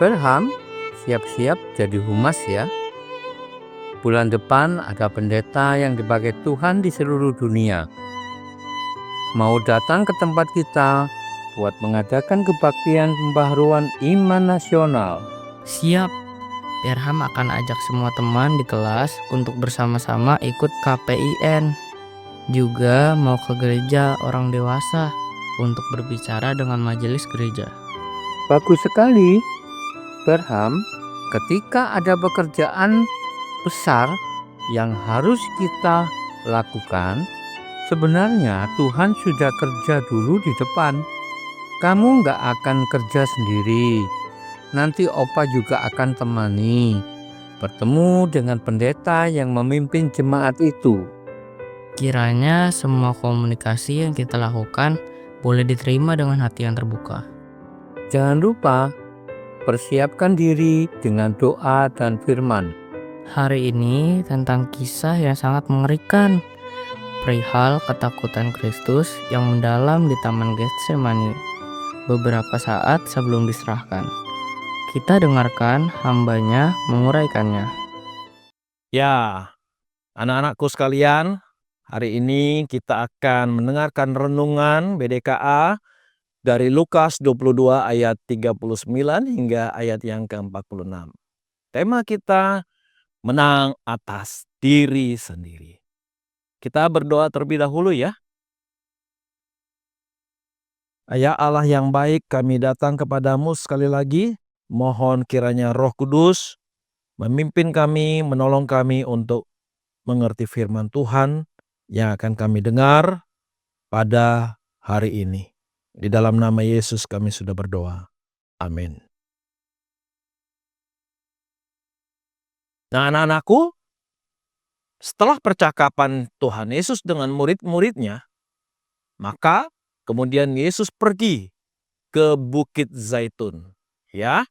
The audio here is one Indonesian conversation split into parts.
Perham, siap-siap jadi humas ya. Bulan depan ada pendeta yang dipakai Tuhan di seluruh dunia. Mau datang ke tempat kita buat mengadakan kebaktian pembaharuan iman nasional. Siap, Perham akan ajak semua teman di kelas untuk bersama-sama ikut KPIN. Juga mau ke gereja orang dewasa untuk berbicara dengan majelis gereja. Bagus sekali, Perham. Ketika ada pekerjaan besar yang harus kita lakukan, sebenarnya Tuhan sudah kerja dulu di depan. Kamu nggak akan kerja sendiri. Nanti Opa juga akan temani, bertemu dengan pendeta yang memimpin jemaat itu. Kiranya semua komunikasi yang kita lakukan boleh diterima dengan hati yang terbuka. Jangan lupa, persiapkan diri dengan doa dan firman. Hari ini tentang kisah yang sangat mengerikan, perihal ketakutan Kristus yang mendalam di Taman Getsemani beberapa saat sebelum diserahkan. Kita dengarkan hambanya menguraikannya. Ya, anak-anakku sekalian, hari ini kita akan mendengarkan renungan BDKA dari Lukas 22 ayat 39 hingga ayat yang ke-46. Tema kita, menang atas diri sendiri. Kita berdoa terlebih dahulu ya. Ya Allah yang baik, kami datang kepadamu sekali lagi. Mohon kiranya Roh Kudus memimpin kami, menolong kami untuk mengerti firman Tuhan yang akan kami dengar pada hari ini. Di dalam nama Yesus kami sudah berdoa. Amin. Nah, anak-anakku, setelah percakapan Tuhan Yesus dengan murid-muridnya, maka kemudian Yesus pergi ke Bukit Zaitun. Ya,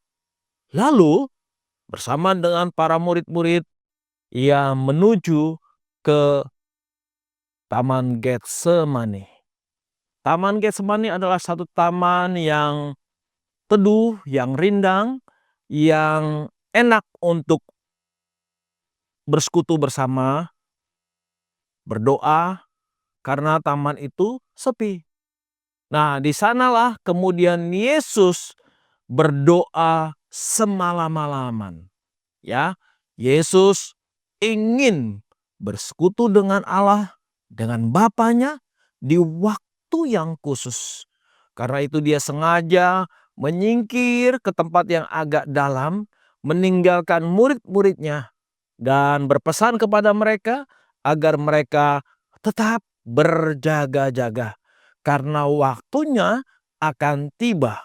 lalu bersama dengan para murid-murid, ia menuju ke Taman Getsemani. Taman Getsemani adalah satu taman yang teduh, yang rindang, yang enak untuk bersekutu bersama, berdoa, karena taman itu sepi. Nah, di sanalah kemudian Yesus berdoa semalam-malaman. Ya, Yesus ingin bersekutu dengan Allah, dengan Bapanya di waktu yang khusus. Karena itu dia sengaja menyingkir ke tempat yang agak dalam, meninggalkan murid-muridnya dan berpesan kepada mereka agar mereka tetap berjaga-jaga karena waktunya akan tiba.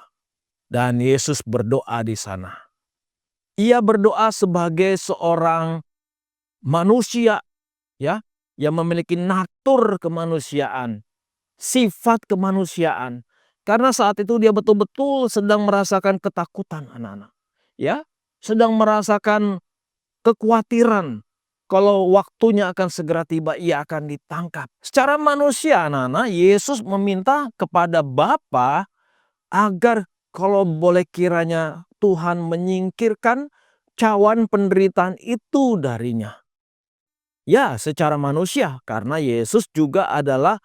Dan Yesus berdoa di sana. Ia berdoa sebagai seorang manusia ya, yang memiliki natur kemanusiaan, sifat kemanusiaan. Karena saat itu dia betul-betul sedang merasakan ketakutan anak-anak. Ya, sedang merasakan kekhawatiran kalau waktunya akan segera tiba, ia akan ditangkap. Secara manusia anak-anak, Yesus meminta kepada Bapa agar kalau boleh kiranya Tuhan menyingkirkan cawan penderitaan itu darinya. Ya, secara manusia, karena Yesus juga adalah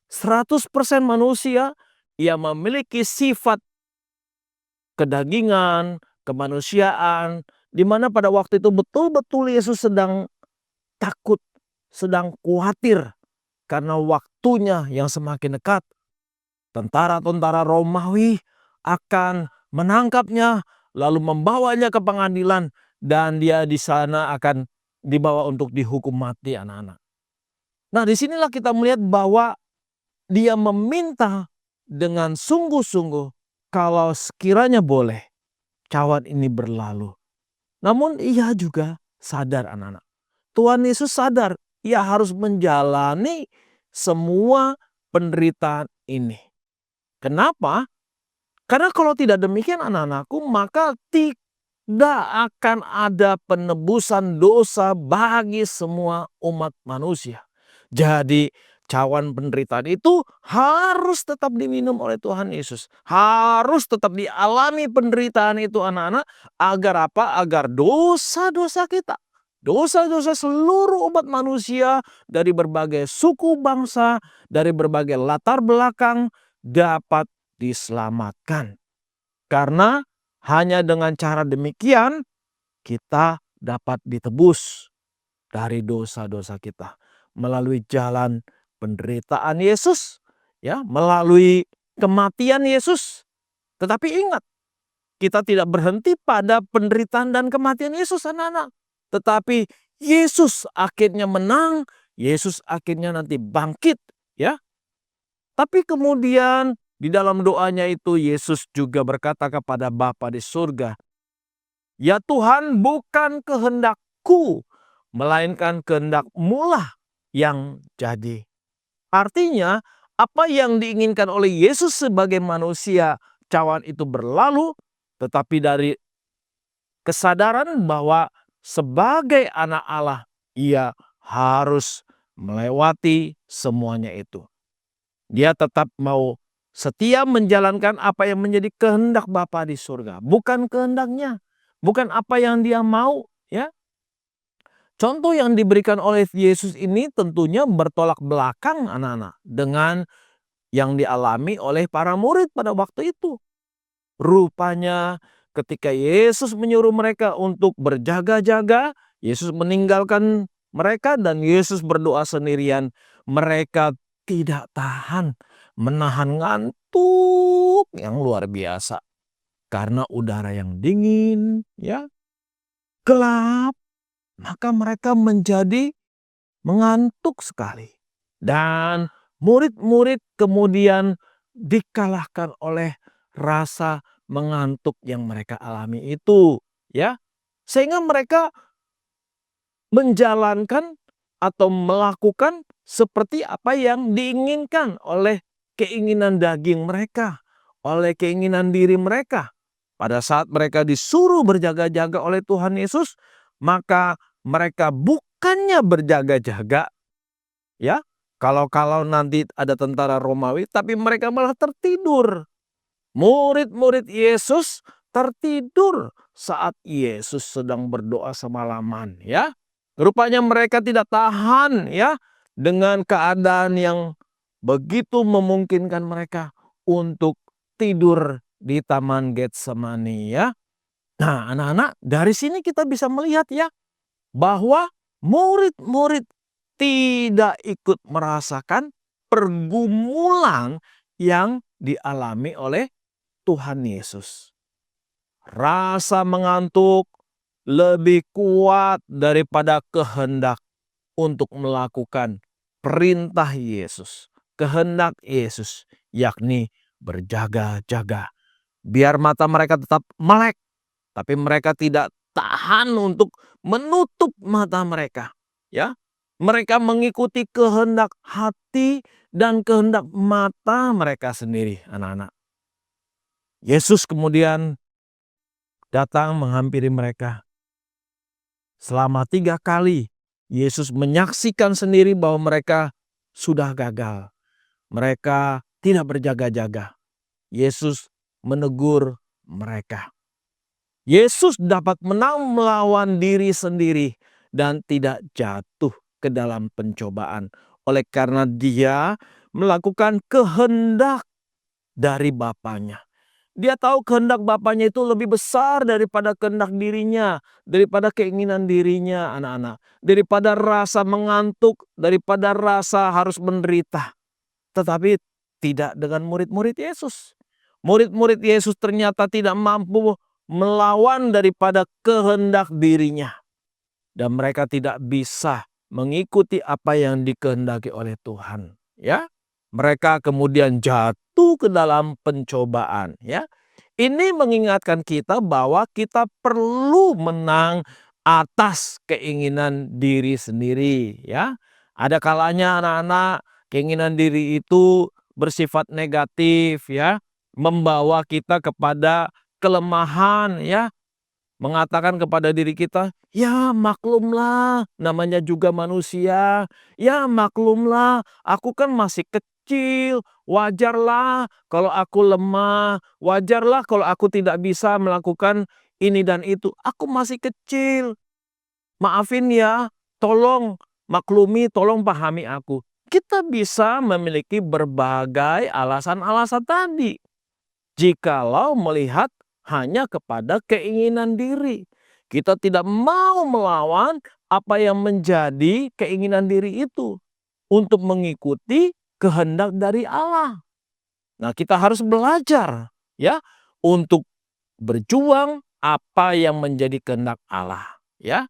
100% manusia, ia memiliki sifat kedagingan, kemanusiaan, di mana pada waktu itu betul-betul Yesus sedang takut, sedang khawatir karena waktunya yang semakin dekat. Tentara-tentara Romawi akan menangkapnya, lalu membawanya ke pengadilan, dan dia di sana akan dibawa untuk dihukum mati anak-anak. Nah, disinilah kita melihat bahwa dia meminta dengan sungguh-sungguh kalau sekiranya boleh cawan ini berlalu. Namun ia juga sadar anak-anak. Tuhan Yesus sadar ia harus menjalani semua penderitaan ini. Kenapa? Karena kalau tidak demikian anak-anakku, maka tidak akan ada penebusan dosa bagi semua umat manusia. Jadi cawan penderitaan itu harus tetap diminum oleh Tuhan Yesus. Harus tetap dialami penderitaan itu anak-anak. Agar apa? Agar dosa-dosa kita, dosa-dosa seluruh umat manusia dari berbagai suku bangsa, dari berbagai latar belakang dapat diselamatkan. Karena hanya dengan cara demikian kita dapat ditebus dari dosa-dosa kita melalui jalan penderitaan Yesus, ya, melalui kematian Yesus. Tetapi ingat, kita tidak berhenti pada penderitaan dan kematian Yesus, anak-anak. Tetapi Yesus akhirnya menang, Yesus akhirnya nanti bangkit, ya. Tapi kemudian di dalam doanya itu Yesus juga berkata kepada Bapa di surga, "Ya Tuhan, bukan kehendakku, melainkan kehendak-Mu lah yang jadi." Artinya, apa yang diinginkan oleh Yesus sebagai manusia cawan itu berlalu, tetapi dari kesadaran bahwa sebagai anak Allah, ia harus melewati semuanya itu. Dia tetap mau setia menjalankan apa yang menjadi kehendak Bapa di surga, bukan kehendaknya, bukan apa yang dia mau, ya. Contoh yang diberikan oleh Yesus ini tentunya bertolak belakang anak-anak dengan yang dialami oleh para murid pada waktu itu. Rupanya ketika Yesus menyuruh mereka untuk berjaga-jaga, Yesus meninggalkan mereka dan Yesus berdoa sendirian. Mereka tidak tahan menahan ngantuk yang luar biasa. Karena udara yang dingin, ya, gelap, maka mereka menjadi mengantuk sekali. Dan murid-murid kemudian dikalahkan oleh rasa mengantuk yang mereka alami itu, ya. Sehingga mereka menjalankan atau melakukan seperti apa yang diinginkan oleh keinginan daging mereka, oleh keinginan diri mereka. Pada saat mereka disuruh berjaga-jaga oleh Tuhan Yesus, maka mereka bukannya berjaga-jaga, ya, kalau nanti ada tentara Romawi, tapi mereka malah tertidur. Murid-murid Yesus tertidur saat Yesus sedang berdoa semalaman, ya. Rupanya mereka tidak tahan, ya, dengan keadaan yang begitu memungkinkan mereka untuk tidur di Taman Getsemani, ya. Nah, anak-anak, dari sini kita bisa melihat, ya, bahwa murid-murid tidak ikut merasakan pergumulan yang dialami oleh Tuhan Yesus. Rasa mengantuk lebih kuat daripada kehendak untuk melakukan perintah Yesus, kehendak Yesus, yakni berjaga-jaga. Biar mata mereka tetap melek, tapi mereka tidak tahan untuk menutup mata mereka, ya. Mereka mengikuti kehendak hati dan kehendak mata mereka sendiri, anak-anak. Yesus kemudian datang menghampiri mereka. Selama 3 kali Yesus menyaksikan sendiri bahwa mereka sudah gagal. Mereka tidak berjaga-jaga. Yesus menegur mereka. Yesus dapat menang melawan diri sendiri dan tidak jatuh ke dalam pencobaan. Oleh karena dia melakukan kehendak dari Bapanya. Dia tahu kehendak Bapanya itu lebih besar daripada kehendak dirinya, daripada keinginan dirinya, anak-anak. Daripada rasa mengantuk, daripada rasa harus menderita. Tetapi tidak dengan murid-murid Yesus. Murid-murid Yesus ternyata tidak mampu melawan daripada kehendak dirinya. Dan mereka tidak bisa mengikuti apa yang dikehendaki oleh Tuhan, ya. Mereka kemudian jatuh ke dalam pencobaan, ya. Ini mengingatkan kita bahwa kita perlu menang atas keinginan diri sendiri, ya. Ada kalanya anak-anak keinginan diri itu bersifat negatif, ya, membawa kita kepada kelemahan, ya. mengatakan kepada diri kita, "Ya maklumlah, namanya juga manusia. Ya maklumlah, aku kan masih kecil. Wajarlah kalau aku lemah. Wajarlah kalau aku tidak bisa melakukan ini dan itu. Aku masih kecil. Maafin ya, tolong maklumi, tolong pahami aku." Kita bisa memiliki berbagai alasan-alasan tadi jikalau melihat hanya kepada keinginan diri. Kita tidak mau melawan apa yang menjadi keinginan diri itu untuk mengikuti kehendak dari Allah. Nah, kita harus belajar ya untuk berjuang apa yang menjadi kehendak Allah, ya.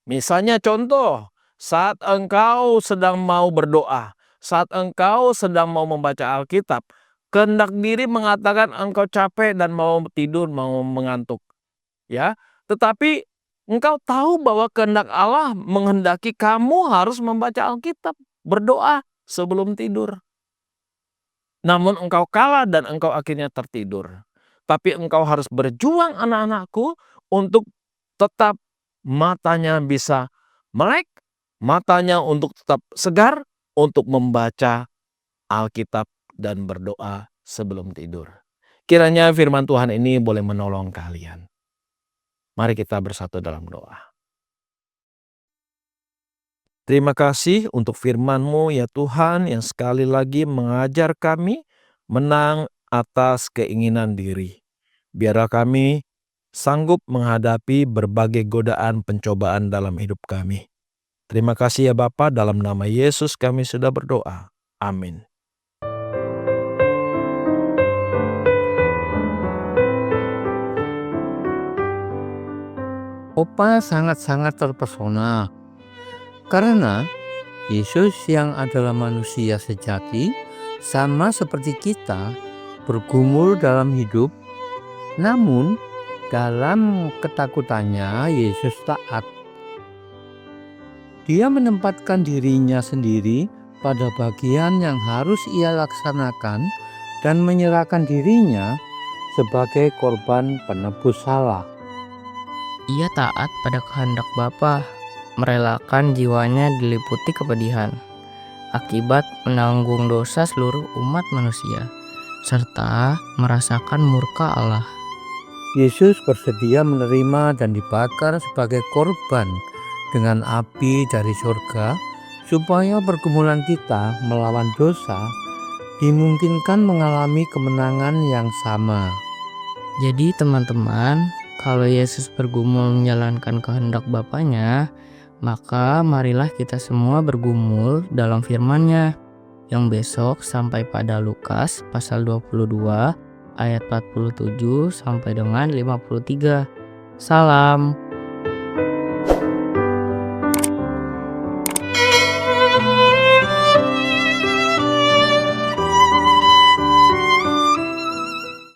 Misalnya contoh, saat engkau sedang mau berdoa, saat engkau sedang mau membaca Alkitab, kehendak diri mengatakan engkau capek dan mau tidur, mau mengantuk, ya. Tetapi engkau tahu bahwa kehendak Allah menghendaki kamu harus membaca Alkitab, berdoa sebelum tidur. Namun engkau kalah dan engkau akhirnya tertidur. Tapi engkau harus berjuang anak-anakku untuk tetap matanya bisa melek, matanya untuk tetap segar untuk membaca Alkitab dan berdoa sebelum tidur. Kiranya firman Tuhan ini boleh menolong kalian. Mari kita bersatu dalam doa. Terima kasih untuk firman-Mu ya Tuhan yang sekali lagi mengajar kami menang atas keinginan diri. Biarlah kami sanggup menghadapi berbagai godaan pencobaan dalam hidup kami. Terima kasih ya Bapa, dalam nama Yesus kami sudah berdoa. Amin. Opa sangat-sangat terpesona karena Yesus yang adalah manusia sejati sama seperti kita bergumul dalam hidup, namun dalam ketakutannya Yesus taat. Dia menempatkan dirinya sendiri pada bagian yang harus ia laksanakan dan menyerahkan dirinya sebagai korban penebus salah. Ia taat pada kehendak Bapa, merelakan jiwanya diliputi kepedihan, akibat menanggung dosa seluruh umat manusia, serta merasakan murka Allah. Yesus bersedia menerima dan dibakar sebagai korban dengan api dari surga, supaya pergumulan kita melawan dosa dimungkinkan mengalami kemenangan yang sama. Jadi teman-teman, kalau Yesus bergumul menjalankan kehendak Bapanya, maka marilah kita semua bergumul dalam firman-Nya yang besok sampai pada Lukas pasal 22 ayat 47 sampai dengan 53. Salam.